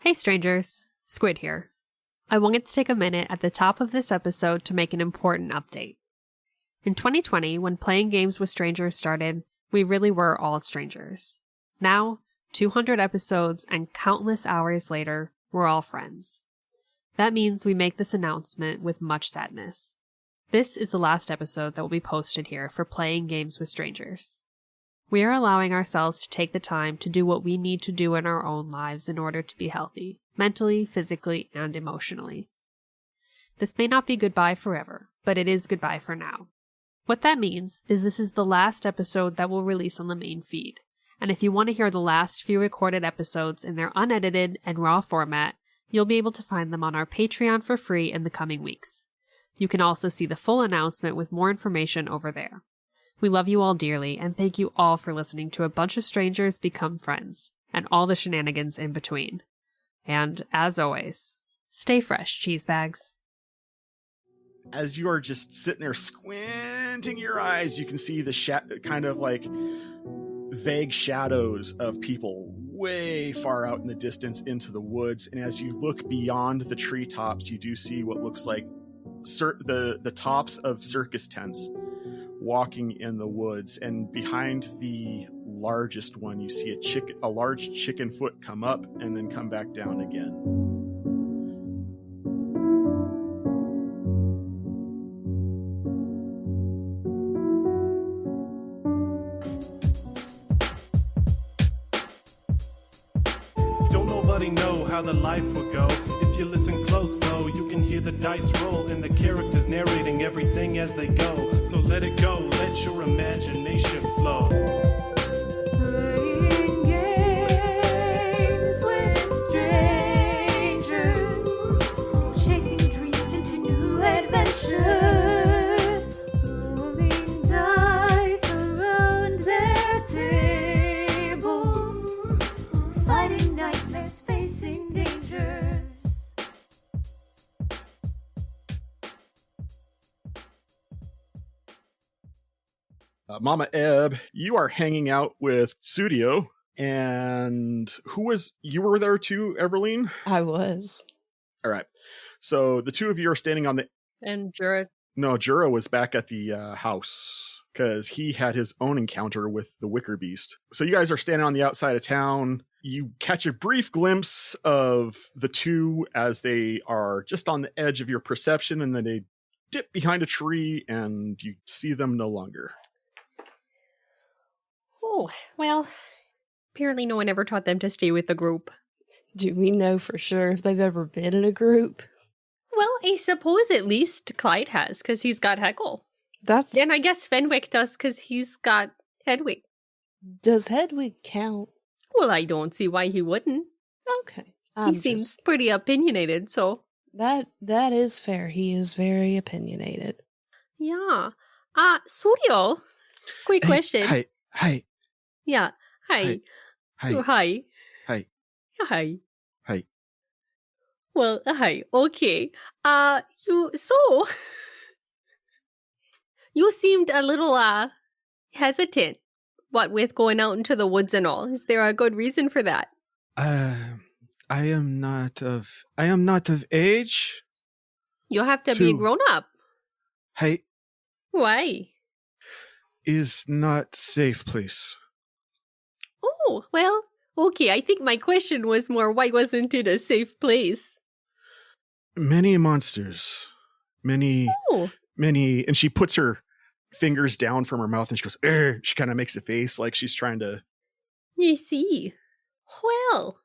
Hey strangers, Squid here. I wanted to take a minute at the top of this episode to make an important update. In 2020, when playing games with strangers started, we really were all strangers. Now, 200 episodes and countless hours later, we're all friends. That means we make this announcement with much sadness. This is the last episode that will be posted here for playing games with strangers. We are allowing ourselves to take the time to do what we need to do in our own lives in order to be healthy, mentally, physically, and emotionally. This may not be goodbye forever, but it is goodbye for now. What that means is this is the last episode that will release on the main feed, and if you want to hear the last few recorded episodes in their unedited and raw format, you'll be able to find them on our Patreon for free in the coming weeks. You can also see the full announcement with more information over there. We love you all dearly, and thank you all for listening to a bunch of strangers become friends, and all the shenanigans in between. And, as always, stay fresh, cheese bags. As you are just sitting there squinting your eyes, you can see the kind of like vague shadows of people way far out in the distance into the woods. And as you look beyond the treetops, you do see what looks like the tops of circus tents walking in the woods, and behind the largest one you see a large chicken foot come up and then come back down again. Don't nobody know how the life will go. If you listen close though, you can hear the dice roll and the characters narrating everything as they go. So let it go, let your imagination flow. Playing games with strangers, chasing dreams into new adventures, rolling dice around their tables, fighting nightmares, facing dangers. Mama Ebb, you are hanging out with Studio, and you were there too, Everline? I was. All right. So the two of you are standing on the... And Jura. No, Jura was back at the house because he had his own encounter with the Wicker Beast. So you guys are standing on the outside of town. You catch a brief glimpse of the two as they are just on the edge of your perception, and then they dip behind a tree and you see them no longer. Oh, well, apparently no one ever taught them to stay with the group. Do we know for sure if they've ever been in a group? Well, I suppose at least Clyde has, because he's got Heckle. That's... And I guess Fenwick does, because he's got Hedwig. Does Hedwig count? Well, I don't see why he wouldn't. Okay. He seems pretty opinionated, so... That is fair. He is very opinionated. Yeah. Suryo, quick question. Hi. Yeah. Hi. Hi. Oh, hi. Hi. Hi. Hi. Well, hi. Okay. You seemed a little, hesitant. What with going out into the woods and all? Is there a good reason for that? I am not of age. You have to be grown up. Hey, Why? is not safe, please. Oh, well, okay. I think my question was more, why wasn't it a safe place? Many monsters. Many, Oh. and she puts her fingers down from her mouth and she goes, "Urgh." She kind of makes a face like she's trying to... You see. Well,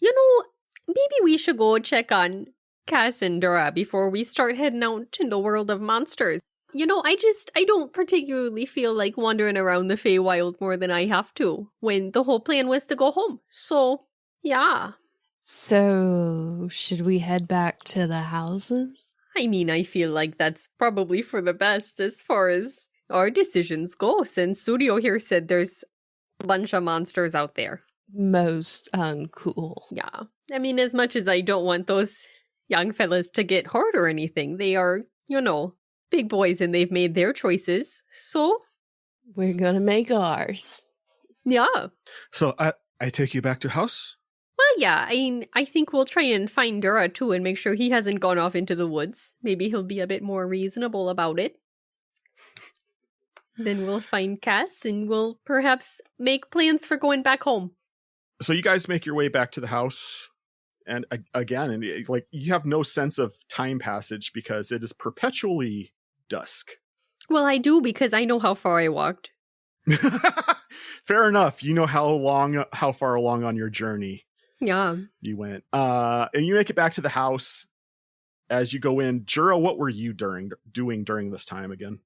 maybe we should go check on Cass and Dora before we start heading out in the world of monsters. I don't particularly feel like wandering around the Feywild more than I have to when the whole plan was to go home. So, yeah. So, should we head back to the houses? I mean, I feel like that's probably for the best as far as our decisions go, since Studio here said there's a bunch of monsters out there. Most uncool. Yeah. I mean, as much as I don't want those young fellas to get hurt or anything, they are, big boys and they've made their choices. So we're gonna make ours. Yeah. So I take you back to house? Well, Well, yeah, I think we'll try and find Dura too and make sure he hasn't gone off into the woods. Maybe he'll be a bit more reasonable about it. Then we'll find Cass and we'll perhaps make plans for going back home. So you guys make your way back to the house, and again, like, you have no sense of time passage because it is perpetually dusk. Well, I do because I know how far I walked. Fair enough. You know how far along on your journey Yeah. you went. And you make it back to the house. As you go in, Jura, what were you doing during this time again?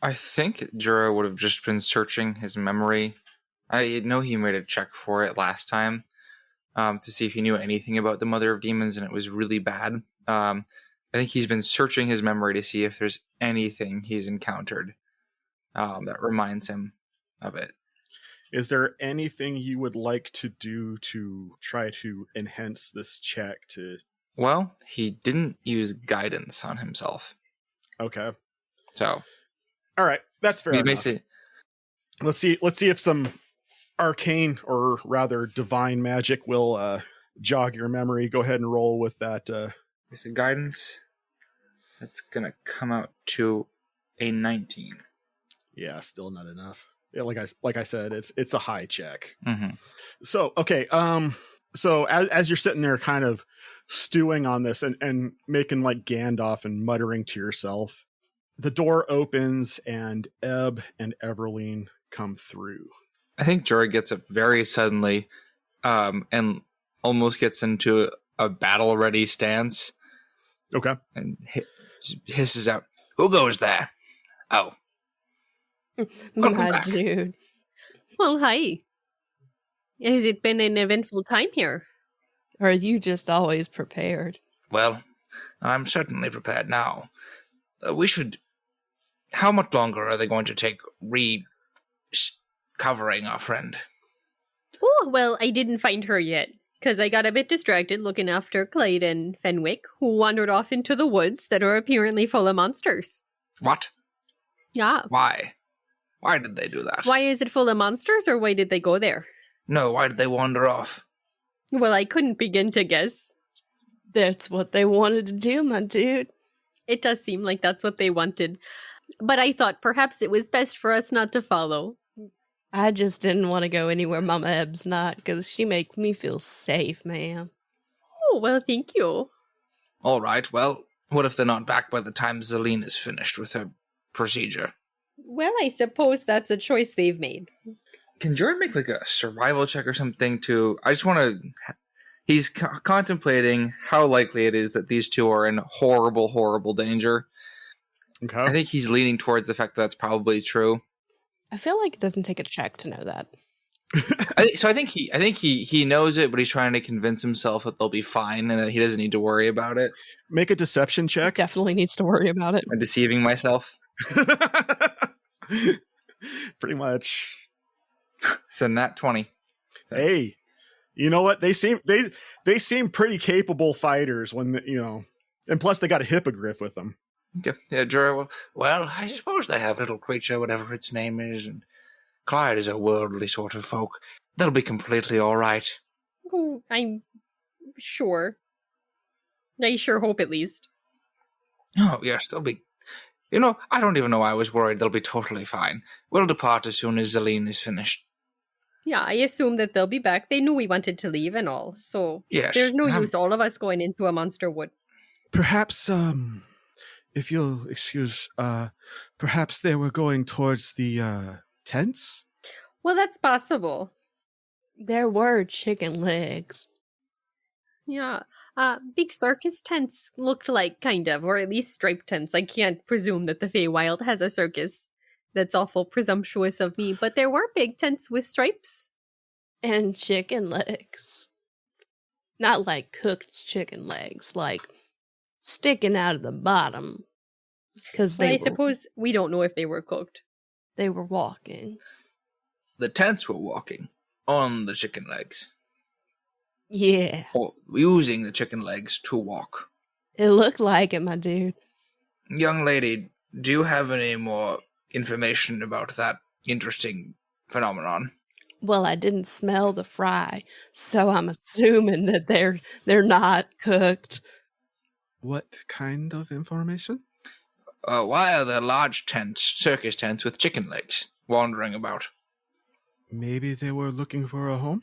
I think Jura would have just been searching his memory. I know he made a check for it last time to see if he knew anything about the Mother of Demons, and it was really bad. I think he's been searching his memory to see if there's anything he's encountered that reminds him of it. Is there anything you would like to do to try to enhance this check to... Well, he didn't use guidance on himself. Okay. So... All right, that's fair enough. Let's see if some arcane, or rather divine magic will jog your memory. Go ahead and roll with that. With the guidance, that's going to come out to a 19. Yeah, still not enough. Yeah, like I said, it's a high check. Mm-hmm. So, okay. So as you're sitting there kind of stewing on this and making like Gandalf and muttering to yourself, the door opens and Ebb and Everline come through. I think Jory gets up very suddenly and almost gets into a battle-ready stance. Okay. And hisses out, "Who goes there?" "Oh. My dude. Well, hi. Has it been an eventful time here? Or are you just always prepared? Well, I'm certainly prepared now. We should... How much longer are they going to take covering our friend?" Oh, well, I didn't find her yet, because I got a bit distracted looking after Clyde and Fenwick, who wandered off into the woods that are apparently full of monsters. What? Yeah. Why? Why did they do that? Why is it full of monsters, or why did they go there? No, why did they wander off? Well, I couldn't begin to guess. That's what they wanted to do, my dude. It does seem like that's what they wanted. But I thought perhaps it was best for us not to follow. I just didn't want to go anywhere Mama Ebb's not, because she makes me feel safe, ma'am. Oh, well, thank you. All right, well, what if they're not back by the time Zelene is finished with her procedure? Well, I suppose that's a choice they've made. Can Jordan make like a survival check or something to... I just want to... He's contemplating how likely it is that these two are in horrible, horrible danger. Okay. I think he's leaning towards the fact that that's probably true. I feel like it doesn't take a check to know that. I think he knows it, but he's trying to convince himself that they'll be fine and that he doesn't need to worry about it. Make a deception check. Definitely needs to worry about it. I'm deceiving myself. Pretty much. So nat 20. So. Hey, you know what? They seem pretty capable fighters when and plus they got a hippogriff with them. Okay. Yeah, Jura, well, I suppose they have a little creature, whatever its name is, and Clyde is a worldly sort of folk. They'll be completely all right. Oh, I'm sure. I sure hope at least. Oh, yes, they'll be... I don't even know why I was worried. They'll be totally fine. We'll depart as soon as Zelene is finished. Yeah, I assume that they'll be back. They knew we wanted to leave and all, so yes, there's no use all of us going into a monster wood. Perhaps, if you'll excuse, perhaps they were going towards the tents? Well, that's possible. There were chicken legs. Yeah. Big circus tents looked like, kind of, or at least striped tents. I can't presume that the Feywild has a circus. That's awful presumptuous of me, but there were big tents with stripes. And chicken legs. Not like cooked chicken legs, like sticking out of the bottom. Because I suppose we don't know if they were cooked. They were walking. The tents were walking on the chicken legs. Yeah. Or using the chicken legs to walk. It looked like it, my dude. Young lady, do you have any more information about that interesting phenomenon? Well, I didn't smell the fry, so I'm assuming that they're not cooked. What kind of information? Why are there large tents, circus tents with chicken legs wandering about? Maybe they were looking for a home?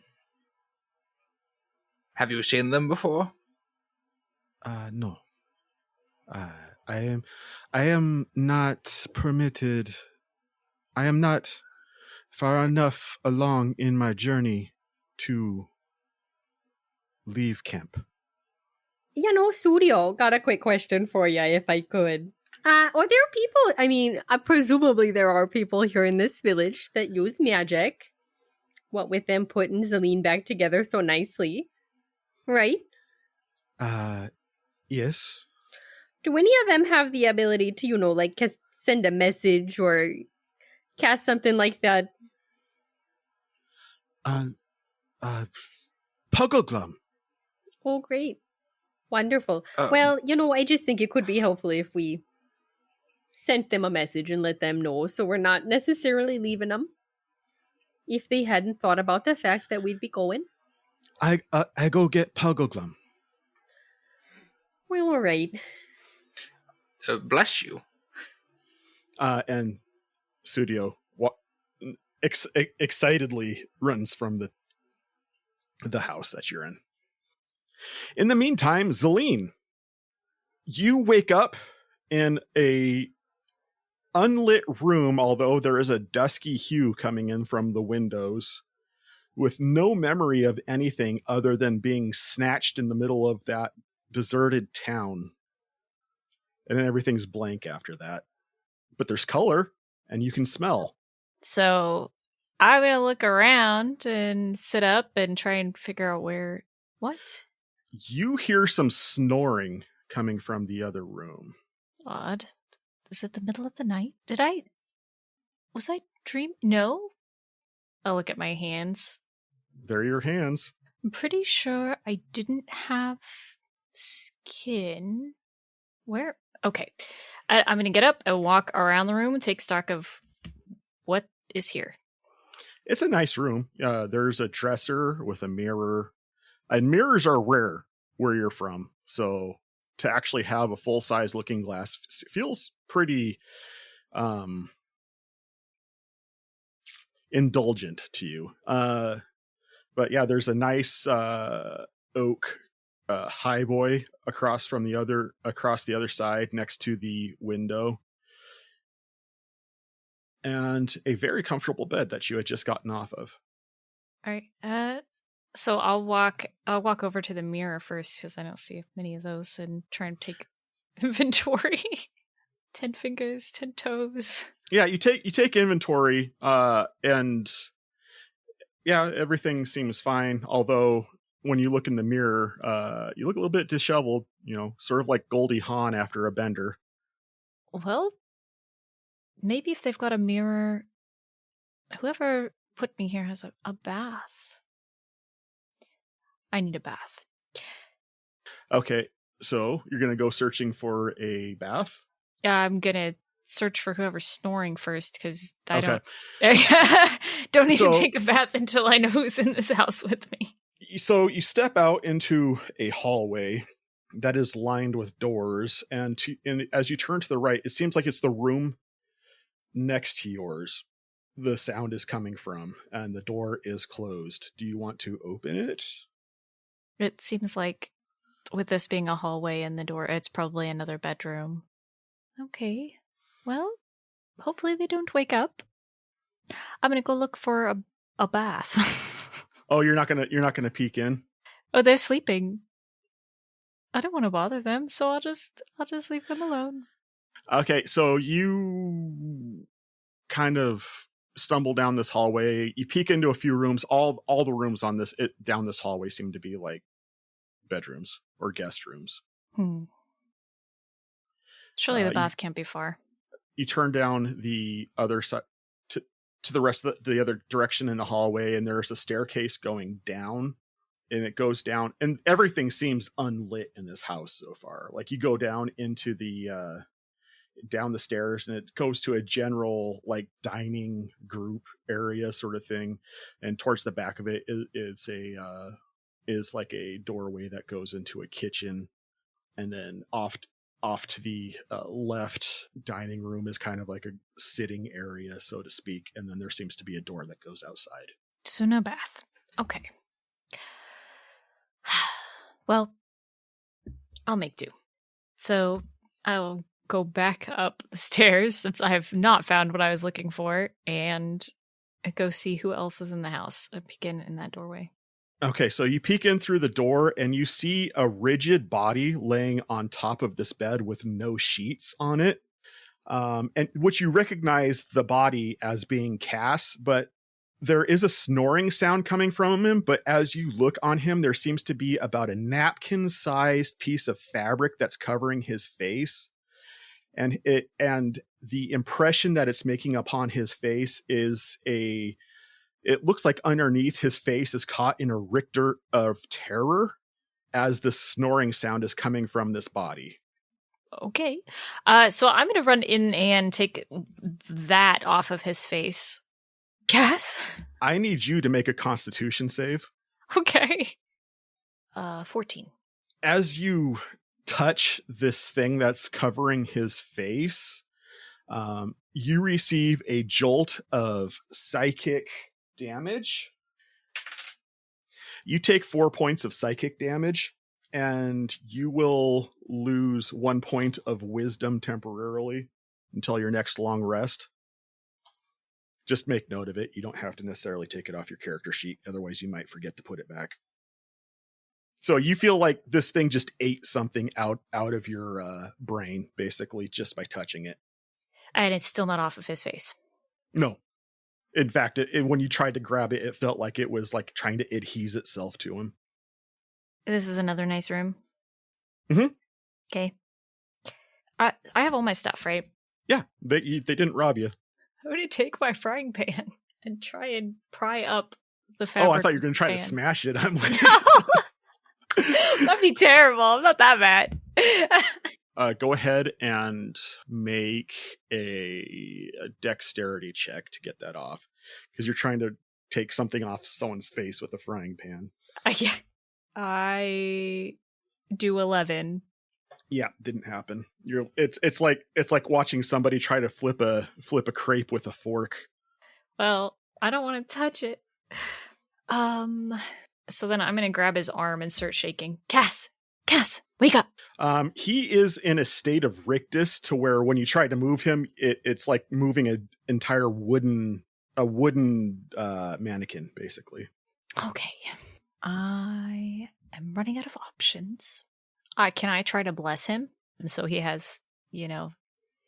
Have you seen them before? No. I am not permitted. I am not far enough along in my journey to leave camp. Studio, got a quick question for you, if I could. Are there people, I mean, presumably there are people here in this village that use magic. What with them putting Zelene back together so nicely. Right? Yes. Do any of them have the ability to, send a message or cast something like that? Puggleglum. Oh, great. Wonderful. Oh. Well, I just think it could be helpful if we sent them a message and let them know, so we're not necessarily leaving them if they hadn't thought about the fact that we'd be going. I go get Puggleglum. Well, all right. Bless you. And Studio excitedly runs from the house that you're in. In the meantime, Zelene, you wake up in a unlit room, although there is a dusky hue coming in from the windows, with no memory of anything other than being snatched in the middle of that deserted town. And then everything's blank after that. But there's color, and you can smell. So I'm going to look around and sit up and try and figure out where... What? You hear some snoring coming from the other room. Odd. Is it the middle of the night? Was I dreaming? No? I'll look at my hands. They're your hands. I'm pretty sure I didn't have skin. Where? Okay. I'm going to get up and walk around the room and take stock of what is here. It's a nice room. There's a dresser with a mirror. And mirrors are rare where you're from. So to actually have a full-size looking glass feels pretty indulgent to you. But yeah, there's a nice oak highboy across the other side next to the window. And a very comfortable bed that you had just gotten off of. All right. So I'll walk over to the mirror first because I don't see many of those and try and take inventory. 10 fingers, 10 toes. Yeah, you take inventory, and yeah, everything seems fine. Although when you look in the mirror, you look a little bit disheveled. Sort of like Goldie Hawn after a bender. Well, maybe if they've got a mirror, whoever put me here has a bath. I need a bath. Okay, so you're going to go searching for a bath? I'm going to search for whoever's snoring first because I Okay. don't need to take a bath until I know who's in this house with me. So you step out into a hallway that is lined with doors, and as you turn to the right, it seems like it's the room next to yours the sound is coming from, and the door is closed. Do you want to open it? It seems like with this being a hallway and the door, it's probably another bedroom. Okay. Well, hopefully they don't wake up. I'm gonna go look for a bath. Oh, you're not gonna peek in? Oh, they're sleeping. I don't want to bother them, so I'll just leave them alone. Okay, so you kind of stumble down this hallway. You peek into a few rooms. All the rooms on down this hallway seem to be like bedrooms or guest rooms. Surely the bath can't be far. You turn down the other side to the rest of the other direction in the hallway, and there's a staircase going down, and it goes down, and everything seems unlit in this house so far. Like you go down into the down the stairs, and it goes to a general like dining group area sort of thing. And towards the back of it is like a doorway that goes into a kitchen, and then off to the left dining room is kind of like a sitting area, so to speak. And then there seems to be a door that goes outside. So no bath. Okay. Well, I'll make do. So I'll go back up the stairs since I have not found what I was looking for, and go see who else is in the house. I peek in that doorway. Okay, so you peek in through the door and you see a rigid body laying on top of this bed with no sheets on it. And which you recognize the body as being Cass, but there is a snoring sound coming from him. But as you look on him, there seems to be about a napkin-sized piece of fabric that's covering his face. And the impression that it's making upon his face is it looks like underneath his face is caught in a Richter of terror as the snoring sound is coming from this body. Okay. So I'm going to run in and take that off of his face. Cass? I need you to make a Constitution save. Okay. 14. As you touch this thing that's covering his face, you receive a jolt of psychic damage. You take 4 points of psychic damage, and you will lose 1 point of wisdom temporarily until your next long rest. Just make note of it. You don't have to necessarily take it off your character sheet. Otherwise, you might forget to put it back. So you feel like this thing just ate something out of your brain, basically, just by touching it. And it's still not off of his face. No. In fact, when you tried to grab it, it felt like it was like trying to adhese itself to him. This is another nice room. Mm-hmm. Okay. I have all my stuff, right? Yeah, they didn't rob you. I'm going to take my frying pan and try and pry up the fabric. Oh, I thought you were going to try to smash it. I'm like... That'd be terrible. I'm not that bad. Go ahead and make a dexterity check to get that off, because you're trying to take something off someone's face with a frying pan. Yeah. I do 11. Yeah, didn't happen. It's like watching somebody try to flip a crepe with a fork. Well, I don't want to touch it. So then I'm going to grab his arm and start shaking. Cass, wake up. He is in a state of rictus to where when you try to move him, it's like moving an entire wooden mannequin, basically. Okay. I am running out of options. Can I try to bless him so he has, an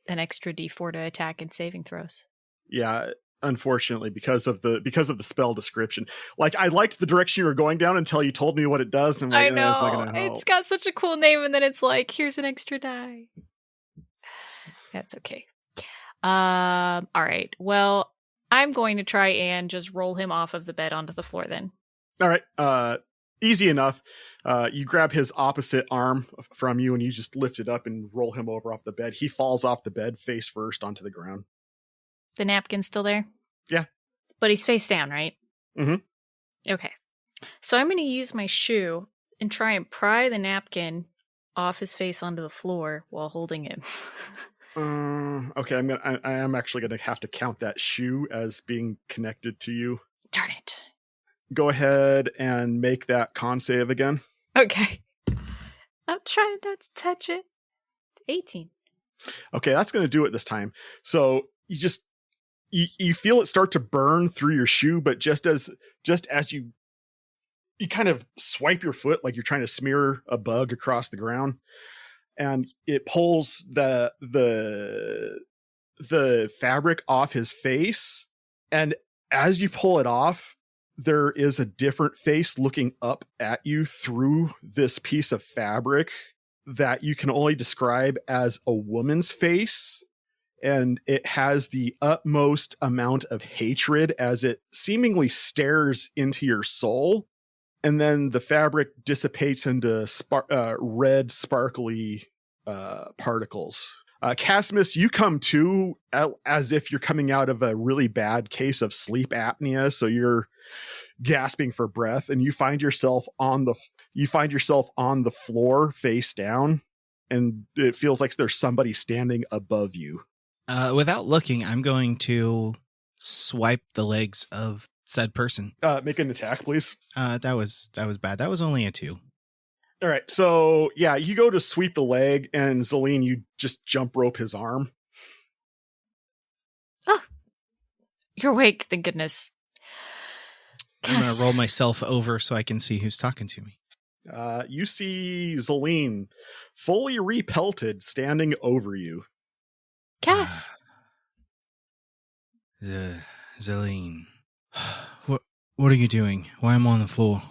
extra D4 to attack and saving throws? Yeah, unfortunately, because of the spell description. Like, I liked the direction you were going down until you told me what it does, and I'm like, I know. It's not gonna help. It's got such a cool name, and then it's like, here's an extra die. That's okay. All right. Well, I'm going to try and just roll him off of the bed onto the floor then. All right. Easy enough. You grab his opposite arm from you and you just lift it up and roll him over off the bed. He falls off the bed face first onto the ground. The napkin's still there? Yeah. But he's face down, right? Mm-hmm. Okay. So I'm going to use my shoe and try and pry the napkin off his face onto the floor while holding him. Okay, I am actually going to have to count that shoe as being connected to you. Darn it. Go ahead and make that con save again. Okay. I'm trying not to touch it. 18. Okay, that's going to do it this time. So you feel it start to burn through your shoe, but just as you kind of swipe your foot like you're trying to smear a bug across the ground, and it pulls the fabric off his face, and as you pull it off, there is a different face looking up at you through this piece of fabric that you can only describe as a woman's face. And it has the utmost amount of hatred as it seemingly stares into your soul. And then the fabric dissipates into red, sparkly particles. Casmus, you come to as if you're coming out of a really bad case of sleep apnea, so you're gasping for breath, and you find yourself on the floor face down, and it feels like there's somebody standing above you. Without looking, I'm going to swipe the legs of said person. Make an attack, please. That was bad. That was only a 2. All right, so yeah, you go to sweep the leg, and Zelene, you just jump rope his arm. Oh, you're awake, thank goodness. I'm going to roll myself over so I can see who's talking to me. You see Zelene, fully repelted, standing over you. Cass. Zelene. What are you doing? Why am I on the floor?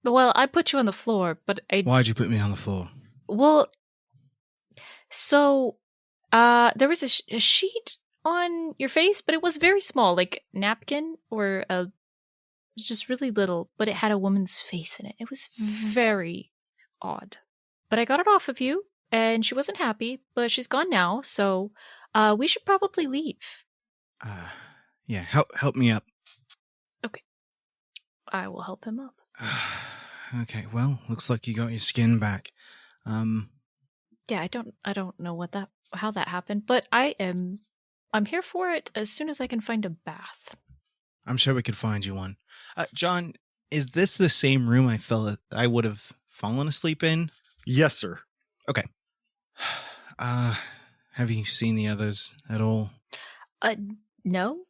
Well, I put you on the floor, but Why'd you put me on the floor? Well, so, there was a sheet on your face, but it was very small, like napkin or just really little, but it had a woman's face in it. It was very odd. But I got it off of you, and she wasn't happy, but she's gone now, so we should probably leave. Yeah, help me up. Okay. I will help him up. Okay, well, looks like you got your skin back. Yeah, I don't know how that happened, but I'm here for it as soon as I can find a bath. I'm sure we could find you one. John, is this the same room I felt I would have fallen asleep in? Yes, sir. Okay. Have you seen the others at all? No.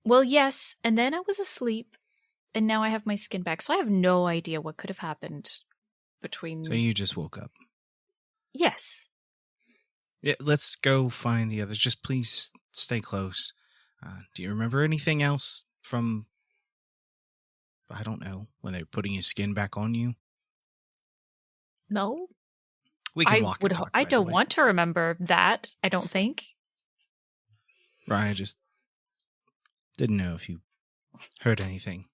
Well, yes, and then I was asleep, and now I have my skin back, so I have no idea what could have happened between... So you just woke up? Yes. Yeah, let's go find the others. Just please stay close. Do you remember anything else from, I don't know, when they were putting your skin back on you? No. We can walk and talk, I by the don't way. want to remember that, I don't think. Right, I just didn't know if you heard anything.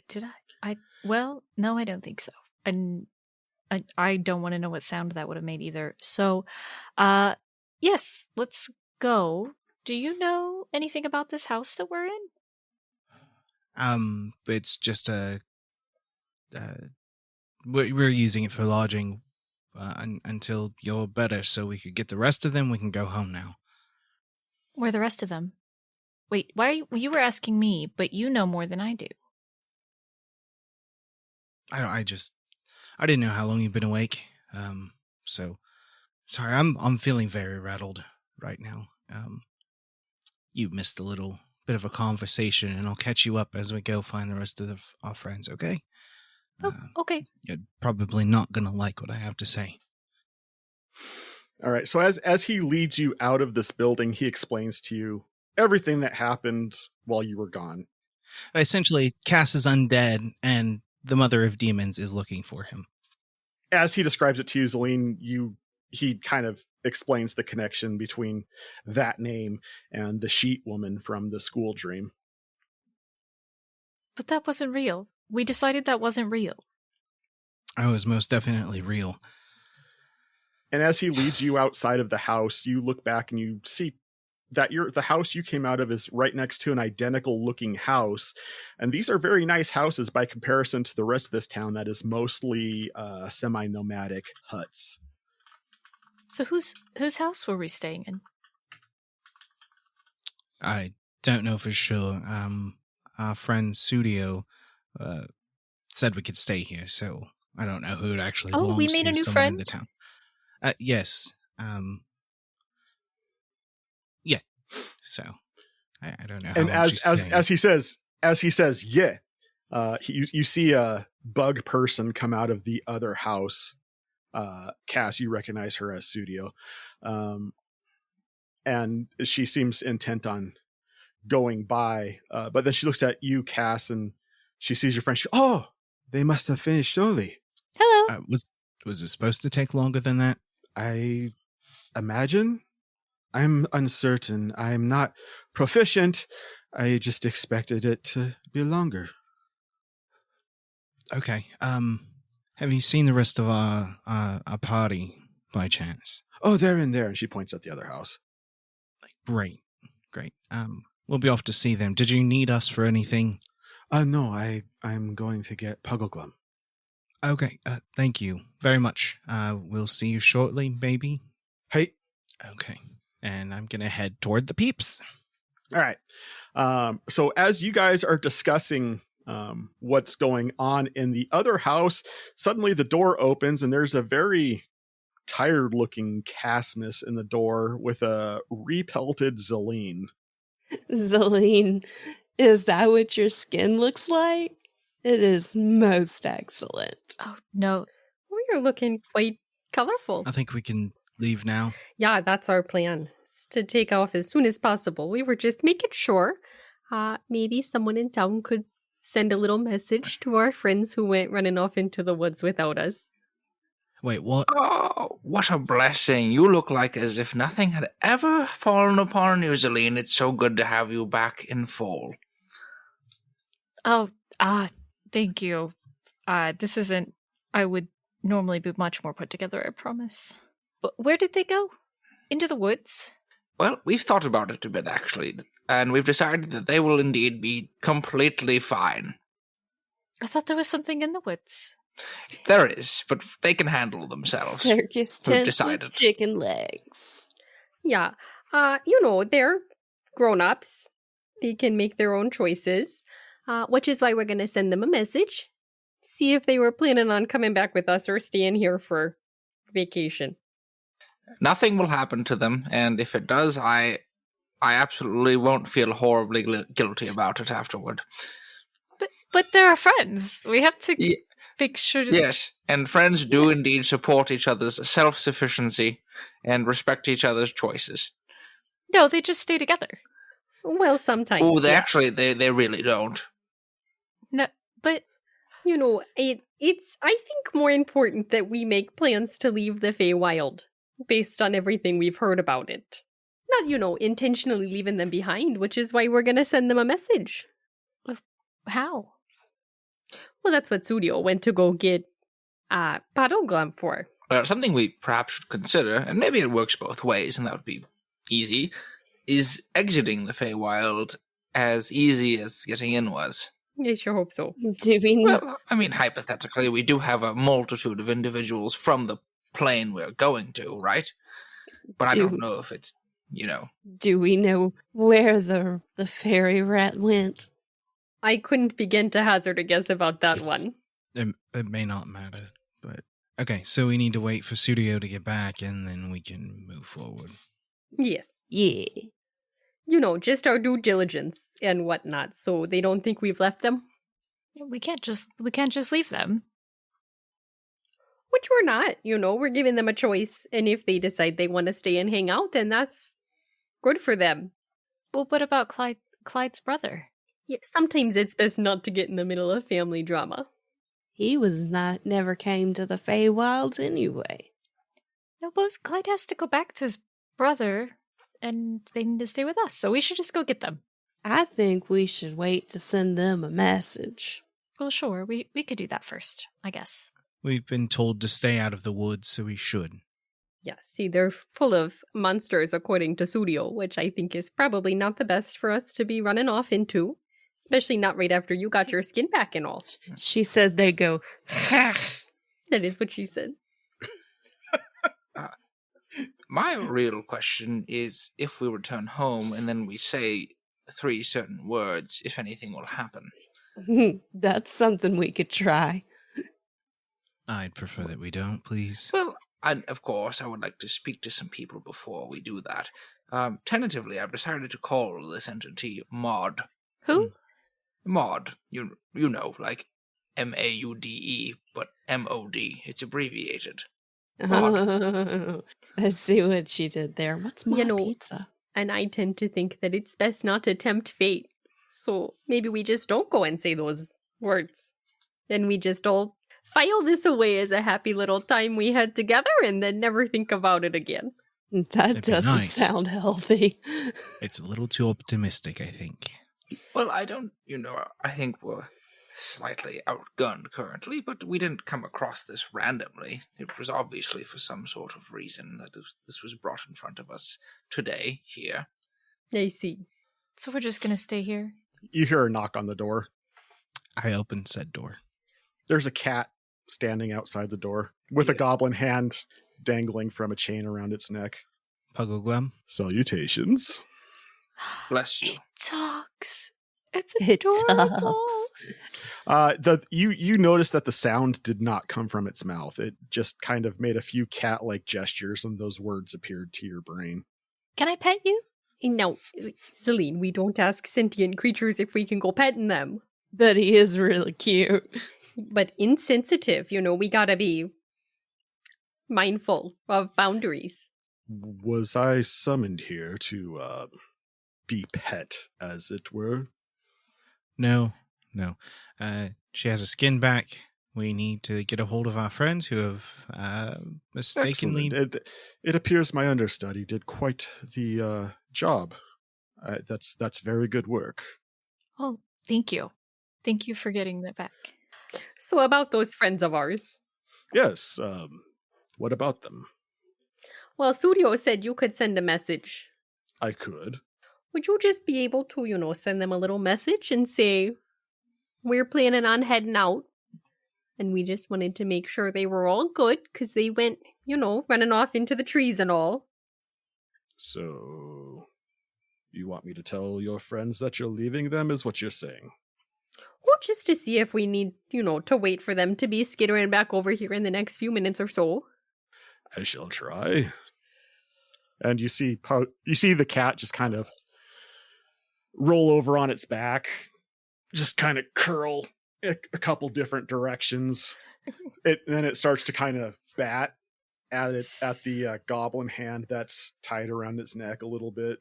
Did I? Well, no, I don't think so. And I don't want to know what sound that would have made either. So, yes, let's go. Do you know anything about this house that we're in? It's just we're using it for lodging until you're better, so we could get the rest of them. We can go home now. Where are the rest of them? Wait, why you were asking me, but you know more than I do. I didn't know how long you've been awake. So sorry, I'm feeling very rattled right now. You missed a little bit of a conversation, and I'll catch you up as we go find the rest of our friends, okay? Oh, okay. You're probably not going to like what I have to say. All right. So as he leads you out of this building, he explains to you everything that happened while you were gone. Essentially, Cass is undead, and the Mother of Demons is looking for him. As he describes it to you, Zelene, he kind of explains the connection between that name and the sheet woman from the school dream. But that wasn't real. We decided that wasn't real. Oh, it was most definitely real. And as he leads you outside of the house, you look back and you see that the house you came out of is right next to an identical looking house. And these are very nice houses by comparison to the rest of this town that is mostly semi-nomadic huts. So whose house were we staying in? I don't know for sure. Our friend Studio said we could stay here, so I don't know who it actually belongs to. Oh, we made a new Someone in friend? the town. Yes. Yeah. So I don't know. How And long she's staying. as he says, yeah, you see a bug person come out of the other house. Cass, you recognize her as Studio, and she seems intent on going by. But then she looks at you, Cass, and she sees your friend. She goes, "Oh, they must have finished early." Hello. Was it supposed to take longer than that? I imagine. I'm uncertain. I'm not proficient. I just expected it to be longer. Okay. Have you seen the rest of our party by chance? Oh, they're in there. And she points at the other house. Great. We'll be off to see them. Did you need us for anything? No, I'm going to get Puggleglum. Okay, thank you very much. We'll see you shortly, maybe? Hey. Okay. And I'm going to head toward the peeps. All right. So as you guys are discussing what's going on in the other house, suddenly the door opens and there's a very tired-looking Casmus in the door with a repelted Zelene. Zelene, is that what your skin looks like? It is most excellent. Oh, no. We're looking quite colorful. I think we can leave now. Yeah, that's our plan. It's to take off as soon as possible. We were just making sure maybe someone in town could send a little message to our friends who went running off into the woods without us. Wait, what? Oh, what a blessing. You look like as if nothing had ever fallen upon you, Zelene. It's so good to have you back in full. Oh, thank you. This isn't... I would normally be much more put together, I promise. But where did they go? Into the woods? Well, we've thought about it a bit, actually, and we've decided that they will indeed be completely fine. I thought there was something in the woods. There is, but they can handle themselves. Circus We've tent decided. with chicken legs. Yeah, they're grown-ups. They can make their own choices, which is why we're going to send them a message. See if they were planning on coming back with us or staying here for vacation. Nothing will happen to them, and if it does, I absolutely won't feel horribly guilty about it afterward. But they're our friends. We have to make sure to... Yes, and friends do indeed support each other's self-sufficiency and respect each other's choices. No, they just stay together. Well, sometimes. Oh, they really don't. No, but... It's, I think, more important that we make plans to leave the Feywild, based on everything we've heard about it. Not, intentionally leaving them behind, which is why we're going to send them a message. How? Well, that's what Studio went to go get Puggleglum for. Something we perhaps should consider, and maybe it works both ways, and that would be easy, is exiting the Feywild as easy as getting in was. I sure hope so. Do we know? Well, I mean, hypothetically, we do have a multitude of individuals from the plane we're going to, right? But I don't know if it's, Do we know where the fairy rat went? I couldn't begin to hazard a guess about that one. It may not matter, but... Okay, so we need to wait for Studio to get back, and then we can move forward. Yes. Yeah. Just our due diligence and whatnot, so they don't think we've left them. We can't just leave them. Which we're not, we're giving them a choice, and if they decide they want to stay and hang out, then that's good for them. Well, what about Clyde's brother? Yeah, sometimes it's best not to get in the middle of family drama. He never came to the Feywilds anyway. No, but Clyde has to go back to his brother, and they need to stay with us, so we should just go get them. I think we should wait to send them a message. Well, sure, we could do that first, I guess. We've been told to stay out of the woods, so we should. Yeah, see, they're full of monsters, according to Studio, which I think is probably not the best for us to be running off into. Especially not right after you got your skin back and all. She said they go, ha! That is what she said. My real question is, if we return home and then we say 3 certain words, if anything will happen. That's something we could try. I'd prefer that we don't, please. Well, of course, I would like to speak to some people before we do that. Tentatively, I've decided to call this entity Maud. Who? Maud. You know, like M-A-U-D-E, but M-O-D. It's abbreviated. Oh, I see what she did there. What's Maud pizza? And I tend to think that it's best not to tempt fate. So maybe we just don't go and say those words. And we just all file this away as a happy little time we had together and then never think about it again. That doesn't sound healthy. It's a little too optimistic, I think. Well, I don't, I think slightly outgunned currently, but we didn't come across this randomly. It was obviously for some sort of reason that this was brought in front of us today, here. I see. So we're just gonna stay here? You hear a knock on the door. I open said door. There's a cat standing outside the door with a goblin hand dangling from a chain around its neck. Puggleglum. Salutations. Bless you. It talks. It's It adorable. talks. You notice that the sound did not come from its mouth. It just kind of made a few cat-like gestures, and those words appeared to your brain. Can I pet you? No, Zelene, we don't ask sentient creatures if we can go petting them. But he is really cute. But insensitive, we gotta be mindful of boundaries. Was I summoned here to be pet, as it were? No. She has a skin back. We need to get a hold of our friends who have mistakenly... Excellent. It appears my understudy did quite the job. That's very good work. Oh, thank you. Thank you for getting that back. So about those friends of ours. Yes, what about them? Well, Suryo said you could send a message. I could. Would you just be able to, send them a little message and say, we're planning on heading out, and we just wanted to make sure they were all good, because they went, running off into the trees and all. So, you want me to tell your friends that you're leaving them, is what you're saying? Well, just to see if we need, to wait for them to be skittering back over here in the next few minutes or so. I shall try. And you see the cat just kind of roll over on its back, just kind of curl a couple different directions. Then it starts to kind of bat at the goblin hand that's tied around its neck a little bit.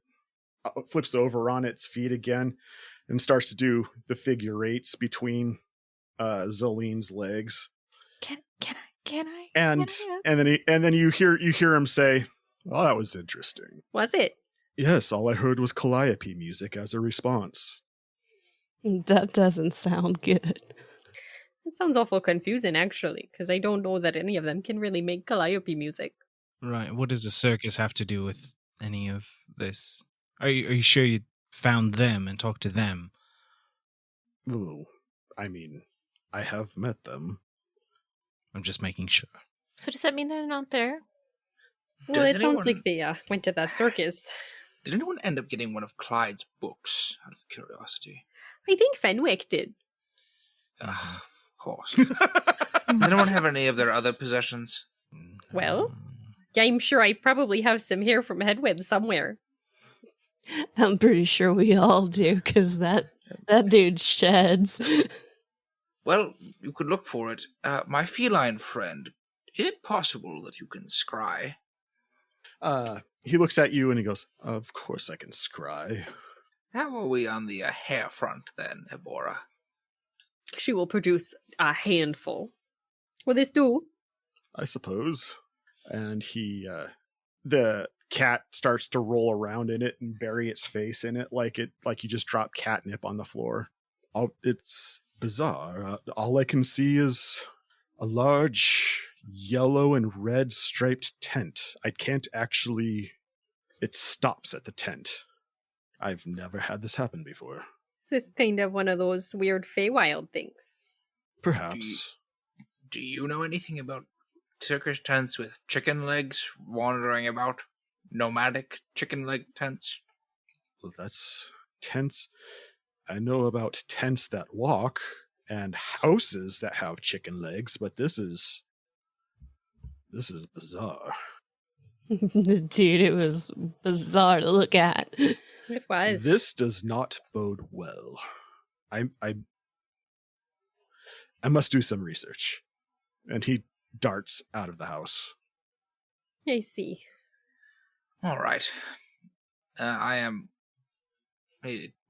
Flips over on its feet again and starts to do the figure eights between Zelene's legs. Can I? And then you hear him say, "Oh, that was interesting." Was it? Yes, all I heard was calliope music as a response. That doesn't sound good. It sounds awful confusing, actually, because I don't know that any of them can really make calliope music. Right. What does the circus have to do with any of this? Are you sure you found them and talked to them? Well, I mean, I have met them. I'm just making sure. So does that mean they're not there? Well, Does it sounds like they went to that circus. Did anyone end up getting one of Clyde's books, out of curiosity? I think Fenwick did. Of course. Does anyone have any of their other possessions? Well, I'm sure I probably have some hair from Hedwig somewhere. I'm pretty sure we all do, because that dude sheds. Well, you could look for it. My feline friend, is it possible that you can scry? He looks at you and he goes, "Of course I can scry." How are we on the hair front then, Ebora? She will produce a handful. Will this do? I suppose. And the cat starts to roll around in it and bury its face in it like you just dropped catnip on the floor. It's bizarre. All I can see is a large yellow and red striped tent. I can't actually... It stops at the tent. I've never had this happen before. This is kind of one of those weird Feywild things. Perhaps. Do you know anything about circus tents with chicken legs wandering about? Nomadic chicken leg tents? Well, that's tents. I know about tents that walk and houses that have chicken legs, but this is bizarre. Dude, it was bizarre to look at. It was. This does not bode well. I must do some research. And he darts out of the house. I see. All right.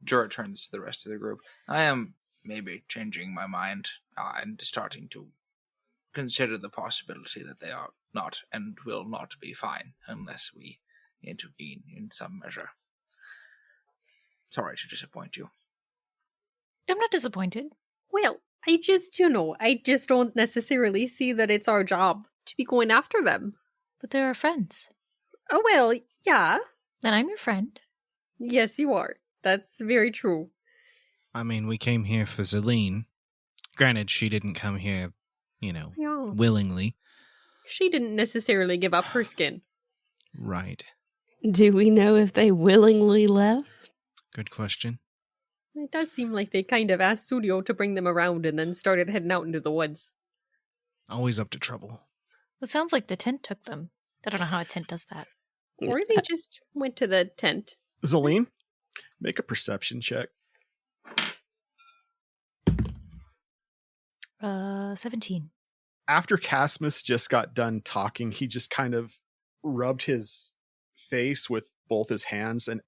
Jura turns to the rest of the group. I am maybe changing my mind and starting to consider the possibility that they are not and will not be fine unless we intervene in some measure. Sorry to disappoint you. I'm not disappointed. Well, I just don't necessarily see that it's our job to be going after them. But they're our friends. Oh, well, yeah. And I'm your friend. Yes, you are. That's very true. I mean, we came here for Zelene. Granted, she didn't come here, Yeah. willingly. She didn't necessarily give up her skin. Right. Do we know if they willingly left? Good question. It does seem like they kind of asked Studio to bring them around and then started heading out into the woods. Always up to trouble. It sounds like the tent took them. I don't know how a tent does that. Or they just went to the tent. Zelene, make a perception check. 17. After Casmus just got done talking, he just kind of rubbed his face with both his hands, and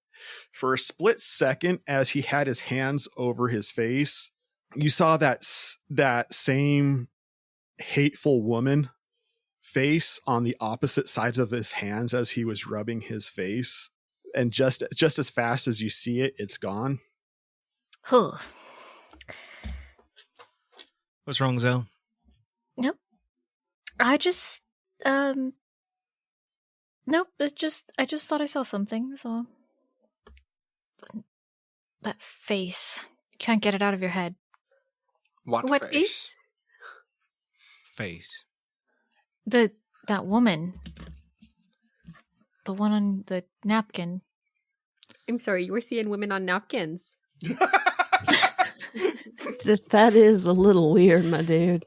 for a split second, as he had his hands over his face, you saw that same hateful woman face on the opposite sides of his hands as he was rubbing his face, and just as fast as you see it, it's gone. Huh. What's wrong, Zell? Nope. I just, nope, I just thought I saw something, so. That face. You can't get it out of your head. What face? Face. That woman. The one on the napkin. I'm sorry, you were seeing women on napkins. That is a little weird, my dude.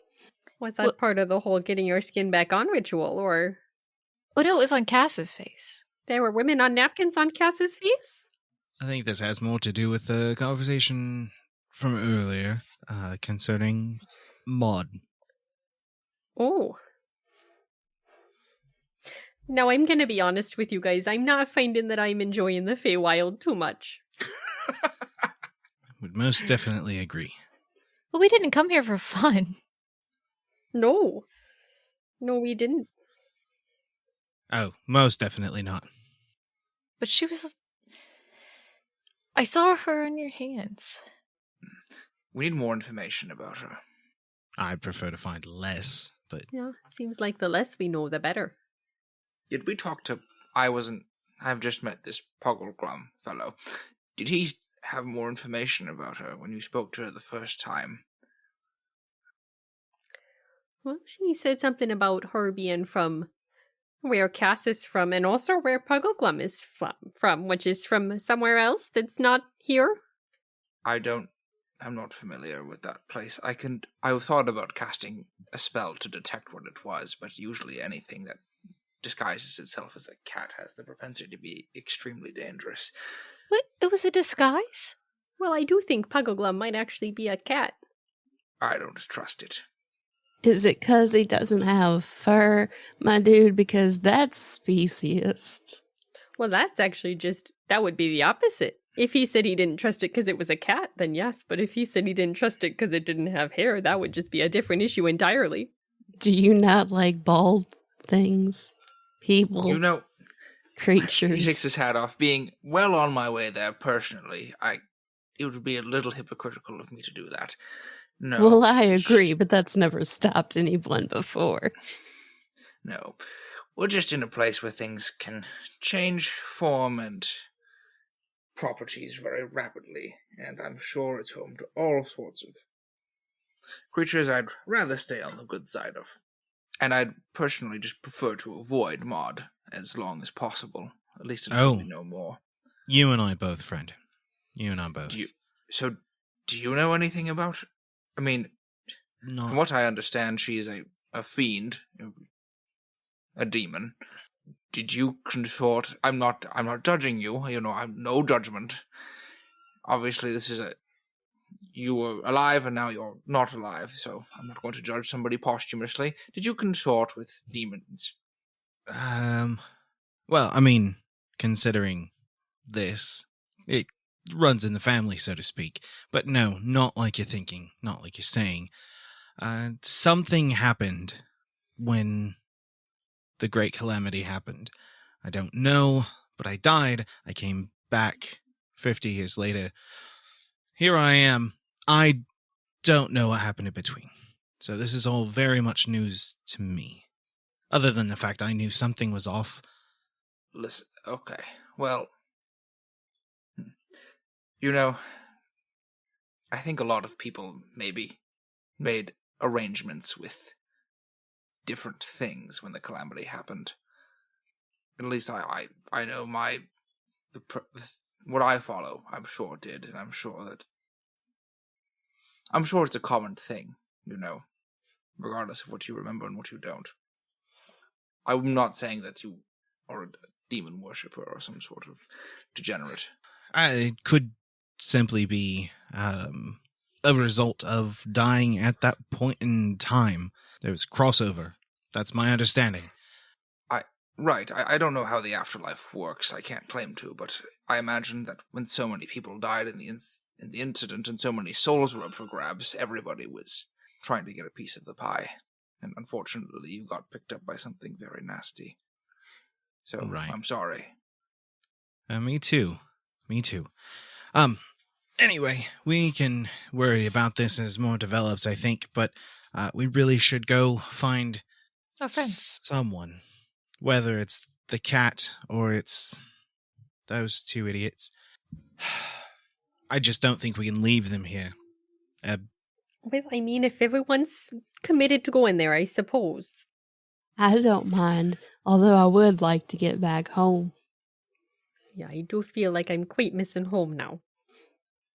Was that part of the whole getting your skin back on ritual, or? Oh no, it was on Cass's face. There were women on napkins on Cass's face? I think this has more to do with the conversation from earlier concerning Maud. Oh. Now, I'm going to be honest with you guys. I'm not finding that I'm enjoying the Feywild too much. Would most definitely agree. Well, we didn't come here for fun. No. No, we didn't. Oh, most definitely not. But she was... I saw her in your hands. We need more information about her. I'd prefer to find less, but... Yeah, seems like the less we know, the better. Did we talk to... I've just met this Puggleglum fellow. Did he have more information about her when you spoke to her the first time? Well, she said something about her being from where Cass is from, and also where Puggleglum is from, which is from somewhere else that's not here. I'm not familiar with that place. I thought about casting a spell to detect what it was, but usually anything that disguises itself as a cat has the propensity to be extremely dangerous. What? It was a disguise? Well, I do think Puggleglum might actually be a cat. I don't trust it. Is it because he doesn't have fur, my dude? Because that's speciest. Well, that's actually that would be the opposite. If he said he didn't trust it because it was a cat, then yes. But if he said he didn't trust it because it didn't have hair, that would just be a different issue entirely. Do you not like bald things? People, creatures. He takes his hat off, being well on my way there personally. It would be a little hypocritical of me to do that. No. Well, I agree, but that's never stopped anyone before. No. We're just in a place where things can change form and properties very rapidly, and I'm sure it's home to all sorts of creatures I'd rather stay on the good side of. And I'd personally just prefer to avoid Maud as long as possible, at least until we know more. You and I both, friend. You and I both. Do you know anything about her? I mean, from what I understand, she's a fiend, a demon. Did you consort? I'm not judging you. I'm no judgment. Obviously, this is you were alive and now you're not alive, so I'm not going to judge somebody posthumously. Did you consort with demons? Well, I mean, considering this, it runs in the family, so to speak. But no, not like you're thinking, not like you're saying. Something happened when the Great Calamity happened. I don't know, but I died. I came back 50 years later. Here I am. I don't know what happened in between. So this is all very much news to me. Other than the fact I knew something was off. Listen, okay. Well, you know, I think a lot of people maybe made arrangements with different things when the calamity happened. At least I know what I follow, I'm sure did, and I'm sure it's a common thing, regardless of what you remember and what you don't. I'm not saying that you are a demon worshipper or some sort of degenerate. It could simply be a result of dying at that point in time. There was crossover. That's my understanding. Right. I don't know how the afterlife works. I can't claim to, but I imagine that when so many people died in the incident and so many souls were up for grabs, everybody was trying to get a piece of the pie. And unfortunately, you got picked up by something very nasty. So, right. I'm sorry. Me too. Anyway, we can worry about this as more develops, I think, but we really should go find someone. Whether it's the cat or it's those two idiots. I just don't think we can leave them here. Well, I mean, if everyone's committed to going there, I suppose. I don't mind, although I would like to get back home. Yeah, I do feel like I'm quite missing home now.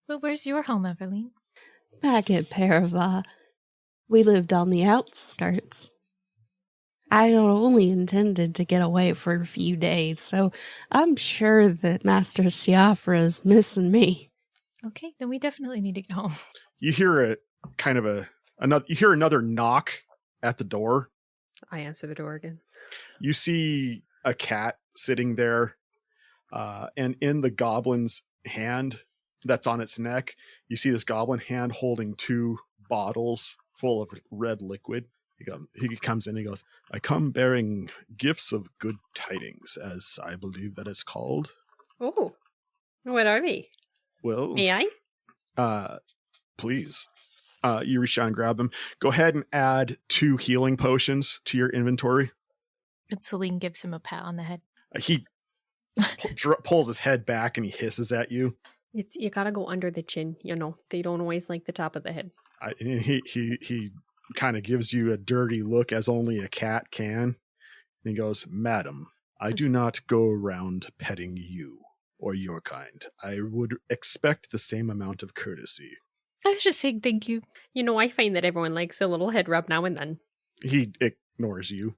Well, where's your home, Evelyn? Back at Parava. We lived on the outskirts. I only intended to get away for a few days, so I'm sure that Master Siafra is missing me. Okay, then we definitely need to go home. You hear another knock at the door. I answer the door again. You see a cat sitting there, and in the goblin's hand that's on its neck, you see this goblin hand holding 2 bottles full of red liquid. He comes in and he goes, I come bearing gifts of good tidings, as I believe that it's called. Oh, what are they? Well, may I? Please. You reach out and grab them. Go ahead and add 2 healing potions to your inventory. And Zelene gives him a pat on the head. He pulls his head back and he hisses at you. You gotta go under the chin, They don't always like the top of the head. And he kind of gives you a dirty look, as only a cat can. And he goes, Madam, I do not go around petting you or your kind. I would expect the same amount of courtesy. I was just saying thank you. I find that everyone likes a little head rub now and then. He ignores you,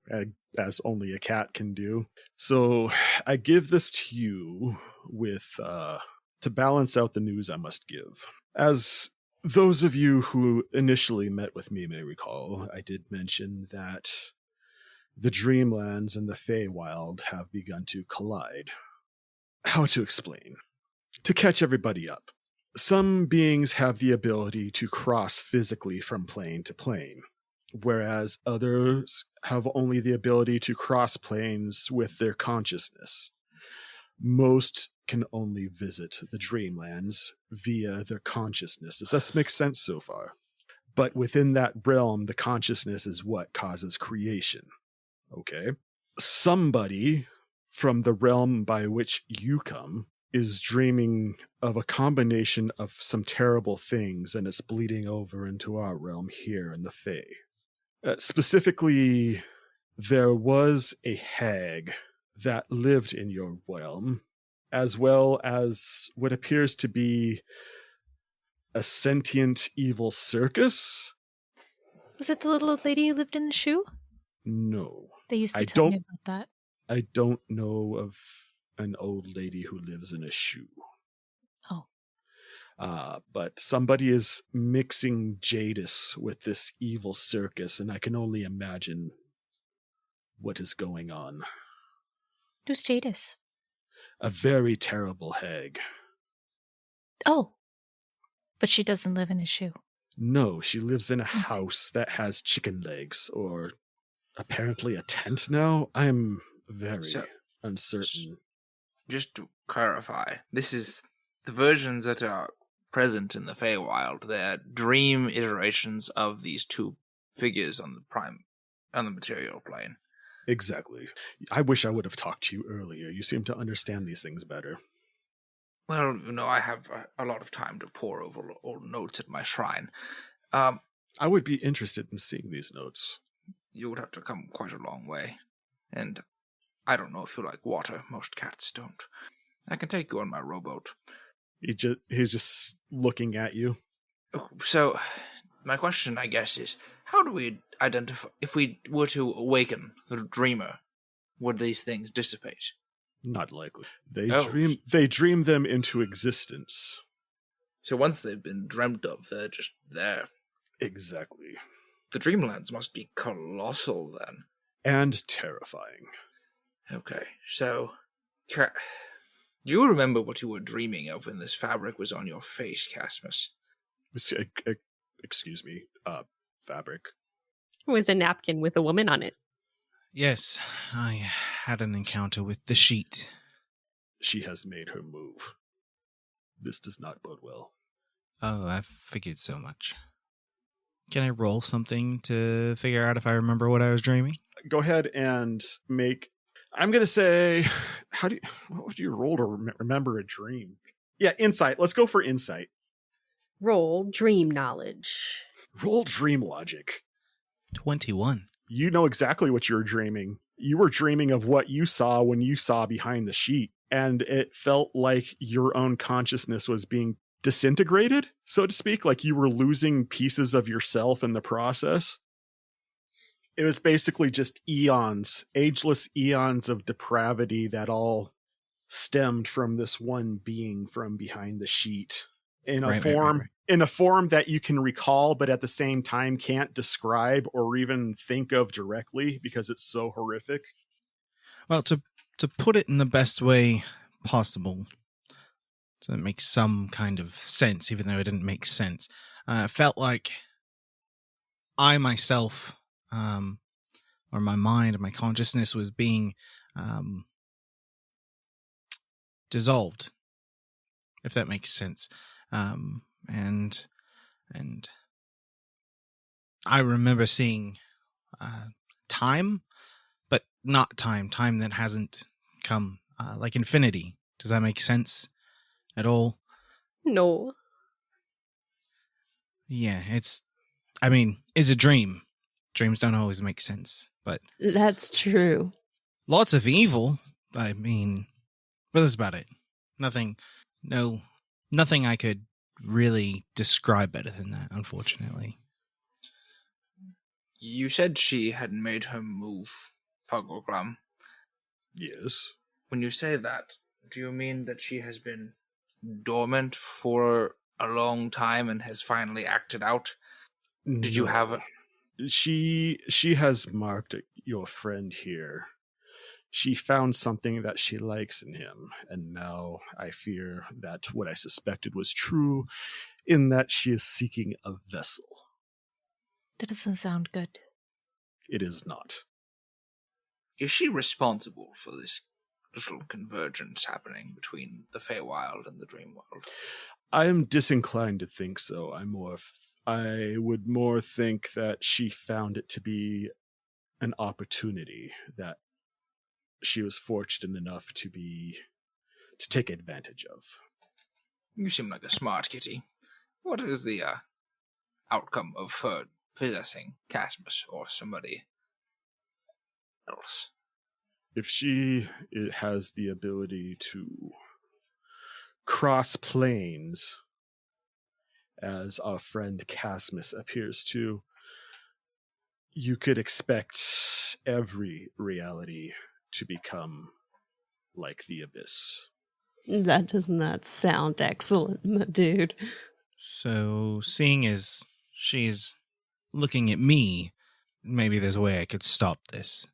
as only a cat can do. So I give this to you to balance out the news I must give. As those of you who initially met with me may recall, I did mention that the Dreamlands and the Feywild have begun to collide. How to explain? To catch everybody up, some beings have the ability to cross physically from plane to plane, whereas others have only the ability to cross planes with their consciousness. Most can only visit the Dreamlands via their consciousness. Does this make sense so far? But within that realm, the consciousness is what causes creation. Okay? Somebody from the realm by which you come is dreaming of a combination of some terrible things, and it's bleeding over into our realm here in the Fae. Specifically, there was a hag that lived in your realm, as well as what appears to be a sentient evil circus. Was it the little old lady who lived in the shoe? No. They used to tell me about that. I don't know of an old lady who lives in a shoe. Oh. But somebody is mixing Jadis with this evil circus, and I can only imagine what is going on. Who's Jadis? A very terrible hag. Oh. But she doesn't live in a shoe. No, she lives in a house that has chicken legs, or apparently a tent now. I'm very uncertain. Just to clarify, this is the versions that are present in the Feywild. They're dream iterations of these two figures on the material plane. Exactly. I wish I would have talked to you earlier. You seem to understand these things better. Well, I have a lot of time to pore over old notes at my shrine. I would be interested in seeing these notes. You would have to come quite a long way. And I don't know if you like water. Most cats don't. I can take you on my rowboat. He's just looking at you. So, my question, I guess, is how do we identify, if we were to awaken the dreamer, would these things dissipate? Not likely. They dream them into existence. So once they've been dreamt of, they're just there. Exactly. The dreamlands must be colossal then. And terrifying. Okay, so do you remember what you were dreaming of when this fabric was on your face, Casmus? Excuse me, fabric. It was a napkin with a woman on it. Yes, I had an encounter with the sheet. She has made her move. This does not bode well. Oh, I figured so much. Can I roll something to figure out if I remember what I was dreaming? Go ahead and make... I'm going to say... What would you roll to remember a dream? Yeah, insight. Let's go for insight. Roll dream knowledge. Roll dream logic. 21. You know exactly what you were dreaming. You were dreaming of what you saw when you saw behind the sheet, and it felt like your own consciousness was being disintegrated, so to speak, like you were losing pieces of yourself in the process. It was basically just eons, ageless eons of depravity that all stemmed from this one being from behind the sheet in a form that you can recall, but at the same time can't describe or even think of directly because it's so horrific. Well, to put it in the best way possible, so it makes some kind of sense, even though it didn't make sense. It felt like I myself, or my mind and my consciousness was being dissolved, if that makes sense. And I remember seeing time, but not time that hasn't come, like infinity. Does that make sense at all? No. Yeah, it's a dream. Dreams don't always make sense, but... That's true. Lots of evil, but that's about it. Nothing I could really describe better than that, unfortunately. You said she had made her move, Puggle. Yes. When you say that, do you mean that she has been dormant for a long time and has finally acted out? Did you have She has marked your friend here. She found something that she likes in him, and now I fear that what I suspected was true, in that she is seeking a vessel. That doesn't sound good. It is not. Is she responsible for this little convergence happening between the Feywild and the Dreamworld? I am disinclined to think so. I would more think that she found it to be an opportunity that she was fortunate enough to take advantage of. You seem like a smart kitty. What is the outcome of her possessing Casmus or somebody else? If she has the ability to cross planes, as our friend Casmus appears to, you could expect every reality to become like the abyss. That does not sound excellent, my dude. So, seeing as she's looking at me, maybe there's a way I could stop this.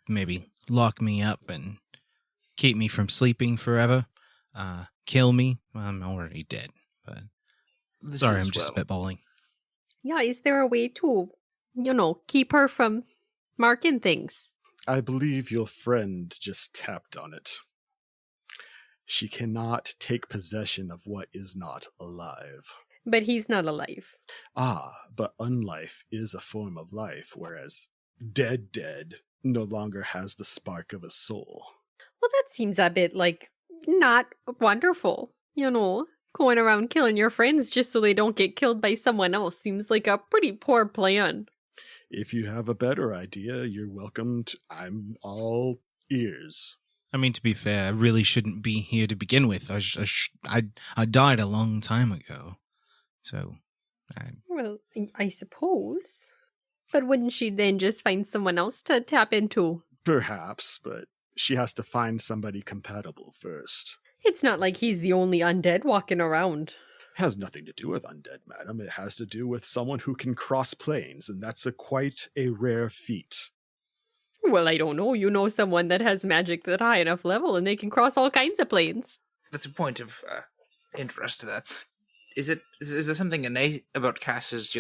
Maybe lock me up and keep me from sleeping forever. Kill me. Well, I'm already dead, but... Sorry, I'm just spitballing. Yeah, is there a way to, keep her from marking things? I believe your friend just tapped on it. She cannot take possession of what is not alive. But he's not alive. But unlife is a form of life, whereas dead no longer has the spark of a soul. Well, that seems a bit, not wonderful. Going around killing your friends just so they don't get killed by someone else seems like a pretty poor plan. If you have a better idea, you're welcome to. I'm all ears. I mean, to be fair, I really shouldn't be here to begin with. I died a long time ago. So, Well, I suppose. But wouldn't she then just find someone else to tap into? Perhaps, but she has to find somebody compatible first. It's not like he's the only undead walking around. Has nothing to do with undead, madam. It has to do with someone who can cross planes, and that's quite a rare feat. Well, I don't know. You know someone that has magic that high enough level and they can cross all kinds of planes. That's a point of interest to that. Is there something innate about Cass's,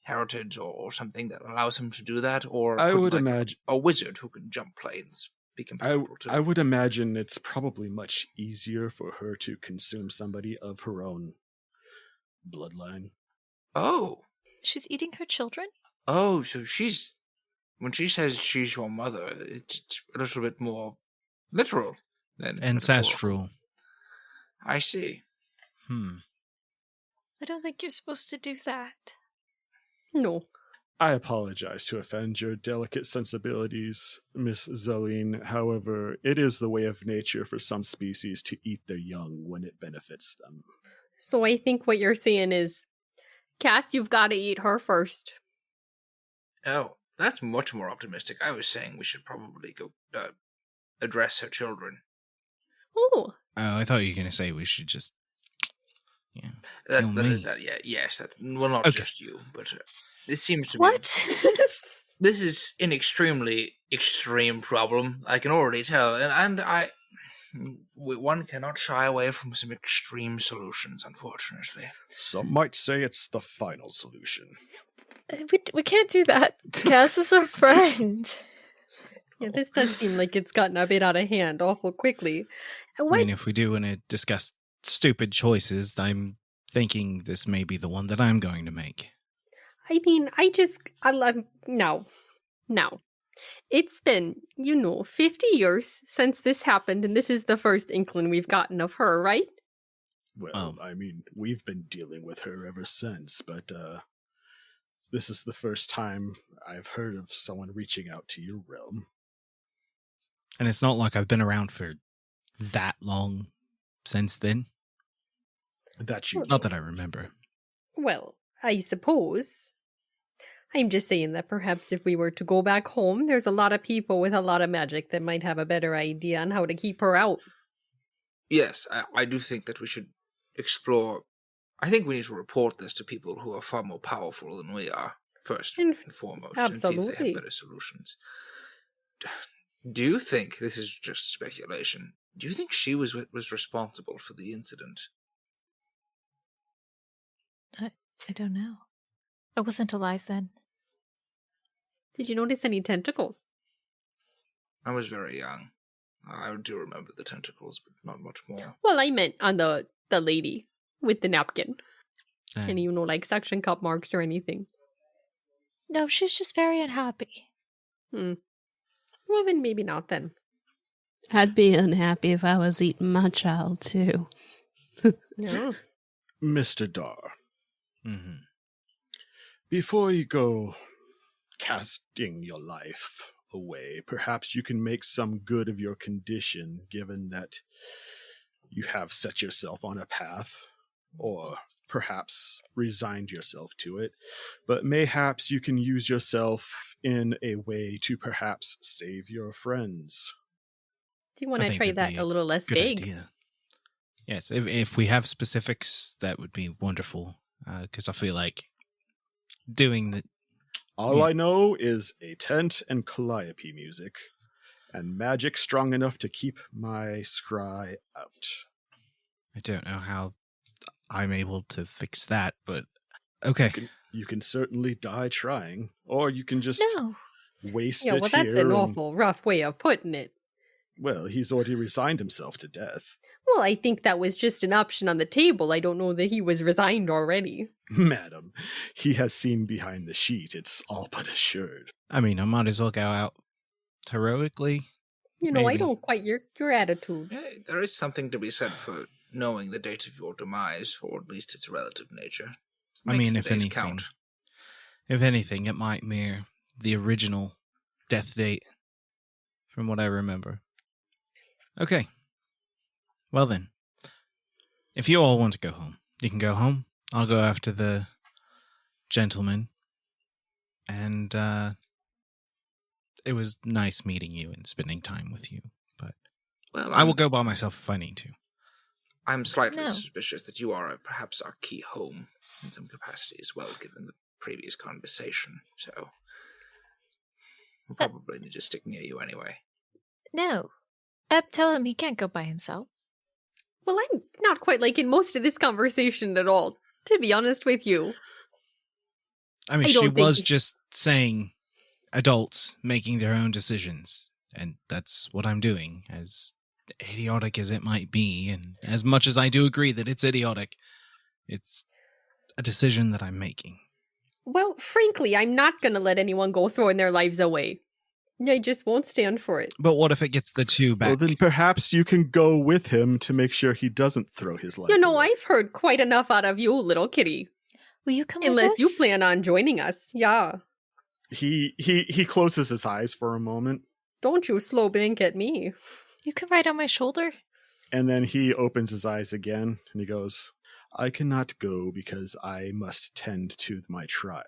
heritage or something that allows him to do that? Or I could, would imagine a wizard who can jump planes be compatible to? I would imagine it's probably much easier for her to consume somebody of her own bloodline. Oh. She's eating her children? Oh, so when she says she's your mother, it's a little bit more literal than ancestral. I see. I don't think you're supposed to do that. No. I apologize to offend your delicate sensibilities, Miss Zelene. However, it is the way of nature for some species to eat their young when it benefits them. So I think what you're saying is, Cass, you've got to eat her first. Oh, that's much more optimistic. I was saying we should probably go address her children. Oh. I thought you were going to say we should just... Yeah. Well, not Okay. just you, but this seems to What? be... This is an extremely extreme problem. I can already tell, and one cannot shy away from some extreme solutions, unfortunately. Some might say it's the final solution. We can't do that. Cass is our friend. Yeah, this does seem like it's gotten a bit out of hand awful quickly. I mean, if we do want to discuss stupid choices, I'm thinking this may be the one that I'm going to make. I mean, no. It's been, 50 years since this happened, and this is the first inkling we've gotten of her, right? Well, I mean, we've been dealing with her ever since, but this is the first time I've heard of someone reaching out to your realm. And it's not like I've been around for that long since then. Not that I remember. Well, I suppose. I'm just saying that perhaps if we were to go back home, there's a lot of people with a lot of magic that might have a better idea on how to keep her out. Yes, I do think that we should explore... I think we need to report this to people who are far more powerful than we are, first and foremost, absolutely. And see if they have better solutions. Do you think, this is just speculation, do you think she was responsible for the incident? I don't know. I wasn't alive then. Did you notice any tentacles? I was very young. I do remember the tentacles, but not much more. Well, I meant on the lady with the napkin. Any, suction cup marks or anything. No, she's just very unhappy. Well, then maybe not then. I'd be unhappy if I was eating my child, too. Yeah. Mr. Dar, Mm-hmm. before you go casting your life away, perhaps you can make some good of your condition, given that you have set yourself on a path, or perhaps resigned yourself to it, but mayhaps you can use yourself in a way to perhaps save your friends. Do you want to try that a little less vague? Idea. Yes, if we have specifics, that would be wonderful, because I feel like doing the... All I know is a tent and calliope music, and magic strong enough to keep my scry out. I don't know how I'm able to fix that, but okay. You can certainly die trying, or you can just waste Yeah, it well, that's here an awful rough way of putting it. Well, he's already resigned himself to death. Well, I think that was just an option on the table. I don't know that he was resigned already. Madam, he has seen behind the sheet. It's all but assured. I mean, I might as well go out heroically. You know, I Maybe. don't quite your attitude. Yeah, there is something to be said for knowing the date of your demise, or at least its relative nature. I Makes mean, the if days anything, count. it might mirror the original death date from what I remember. Okay. Well then, if you all want to go home, you can go home. I'll go after the gentleman. And it was nice meeting you and spending time with you. But Well, I will go by myself if I need to. I'm slightly No. suspicious that you are perhaps our key home in some capacity as well, given the previous conversation. So we'll probably need to stick near you anyway. No. Eb, tell him he can't go by himself. Well, I'm not quite liking most of this conversation at all, to be honest with you. I mean, I she don't think- was just saying adults making their own decisions. And that's what I'm doing, as idiotic as it might be. And as much as I do agree that it's idiotic, it's a decision that I'm making. Well, frankly, I'm not going to let anyone go throwing their lives away. I just won't stand for it. But what if it gets the two back? Well, then perhaps you can go with him to make sure he doesn't throw his life You know, away. I've heard quite enough out of you, little kitty. Will you come with Unless us? you plan on joining us. Yeah. He closes his eyes for a moment, Don't you slow blink at me. You can ride on my shoulder. and then he opens his eyes again, and he goes, I cannot go because I must tend to my tribe.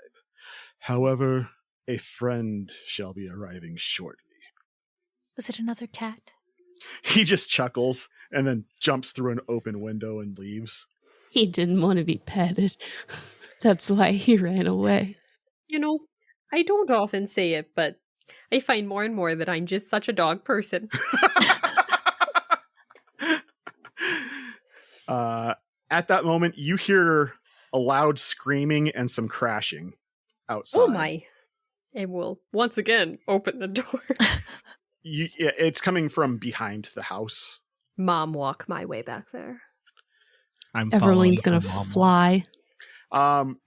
However, a friend shall be arriving shortly. Was it another cat? He just chuckles and then jumps through an open window and leaves. He didn't want to be petted. That's why he ran away. You know, I don't often say it, but I find more and more that I'm just such a dog person. At that moment, you hear a loud screaming and some crashing outside. Oh my. I will once again open the door. It's coming from behind the house. Mom walk my way back there. I'm following Everlene's gonna her mom. fly.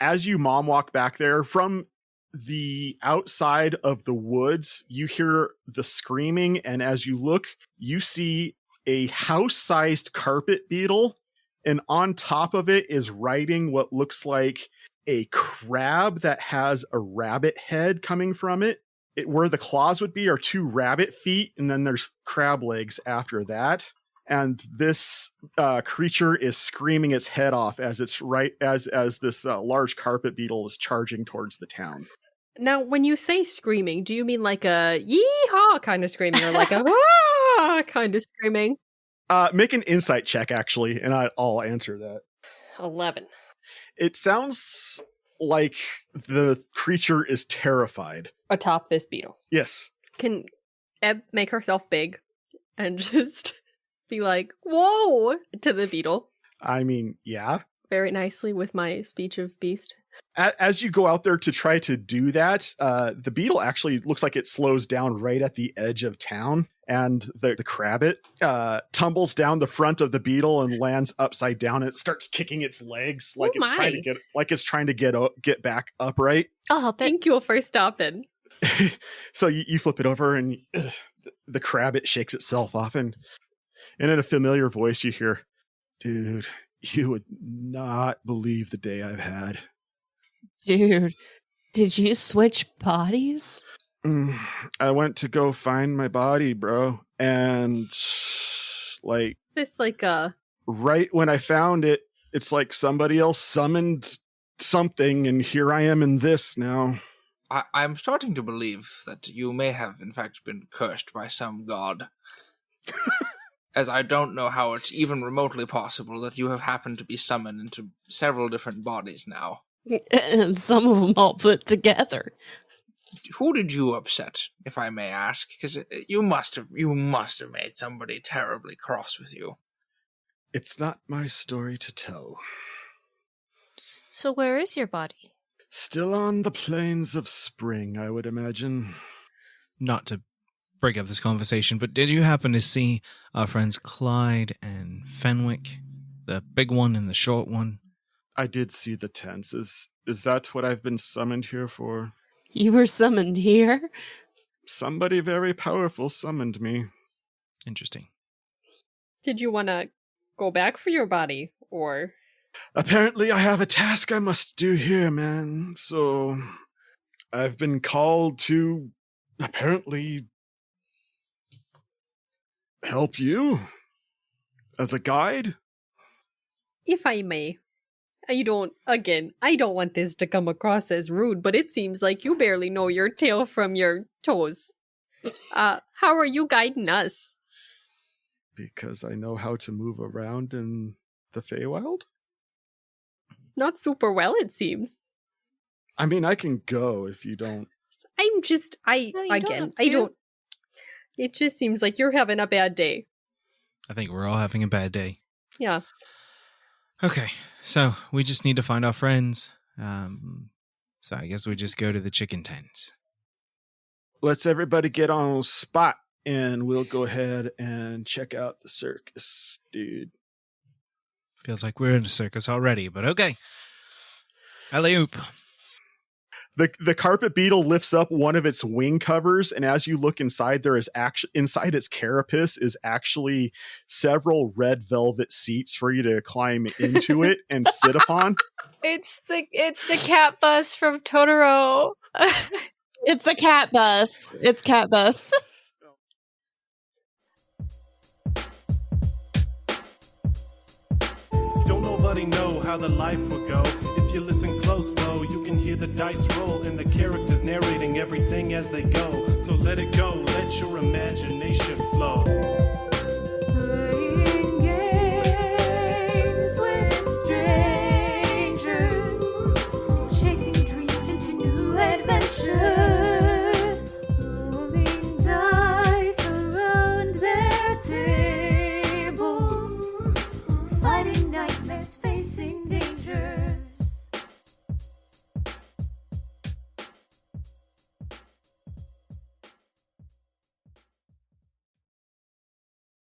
As you mom walk back there, from the outside of the woods, you hear the screaming, and as you look, you see a house-sized carpet beetle, and on top of it is riding what looks like a crab that has a rabbit head coming from it. Where the claws would be are two rabbit feet, and then there's crab legs after that. And this creature is screaming its head off as it's as this large carpet beetle is charging towards the town. Now, when you say screaming, do you mean like a yee-haw kind of screaming or like a ah kind of screaming? Make an insight check, actually, and I'll answer that. 11. It sounds like the creature is terrified. Atop this beetle. Yes. Can Eb make herself big and just be like, whoa, to the beetle? I mean, yeah. Very nicely with my speech of beast. As you go out there to try to do that, the beetle actually looks like it slows down right at the edge of town, and the crabbit tumbles down the front of the beetle and lands upside down, and it starts kicking its legs like Oh it's trying to get back upright. I'll help it. Thank you for stopping. So you flip it over, and the crabbit shakes itself off, and in a familiar voice you hear, "Dude, you would not believe the day I've had." Dude, did you switch bodies? I went to go find my body, bro, and like Is this like a... right when I found it, it's like somebody else summoned something, and here I am in this now. I'm starting to believe that you may have, in fact, been cursed by some god. As I don't know how it's even remotely possible that you have happened to be summoned into several different bodies now. And some of them all put together. Who did you upset, if I may ask? Because you must have made somebody terribly cross with you. It's not my story to tell. So where is your body? Still on the plains of spring, I would imagine. Not to break up this conversation, but did you happen to see our friends Clyde and Fenwick? The big one and the short one? I did see the tents. Is that what I've been summoned here for? You were summoned here? Somebody very powerful summoned me. Interesting. Did you want to go back for your body, or? Apparently I have a task I must do here, man. So I've been called to apparently help you as a guide. If I may, I don't want this to come across as rude, but it seems like you barely know your tail from your toes. How are you guiding us? Because I know how to move around in the Feywild? Not super well, it seems. I mean, I can go if you don't. It just seems like you're having a bad day. I think we're all having a bad day. Yeah. Okay, so we just need to find our friends. So I guess we just go to the chicken tents. Let's everybody get on spot, and we'll go ahead and check out the circus, dude. Feels like we're in a circus already, but okay. Alley-oop. The carpet beetle lifts up one of its wing covers, and as you look inside, there is inside its carapace is actually several red velvet seats for you to climb into it and sit upon. It's the cat bus from Totoro. It's the cat bus. It's cat bus. Don't nobody know how the life will go. If you listen close though, you can hear the dice roll and the characters narrating everything as they go. So let it go, let your imagination flow.